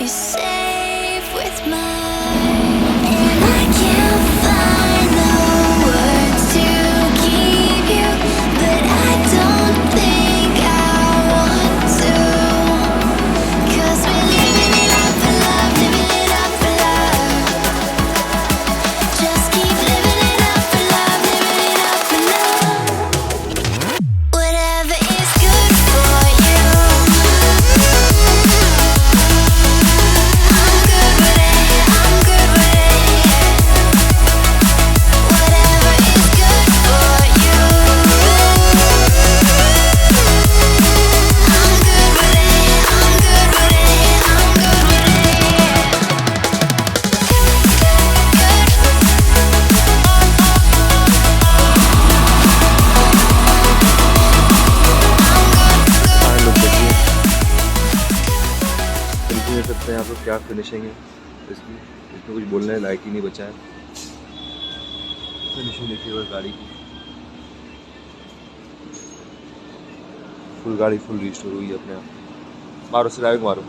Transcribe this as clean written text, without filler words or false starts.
be safe with mine. And I can't find the words to keep you, but I don't think I want to. 'Cause we're living it up for love, living it up for love. Just keep living it up for love, living it up for love. Whatever is good for you, I'm good with it, I'm good with it. Whatever is good for you, I'm good with it, I'm good with it, I'm good with हाँ लोग देखिए बिल्कुल नहीं सकते यहाँ पर क्या finishing है इसमें कुछ बोलने लायक ही नहीं बचा है। फिनिशिंग देखिए बस गाड़ी की फुल गाड़ी फुल रिस्टोर हुई है अपने आप। मारो से ड्राइविंग मारो।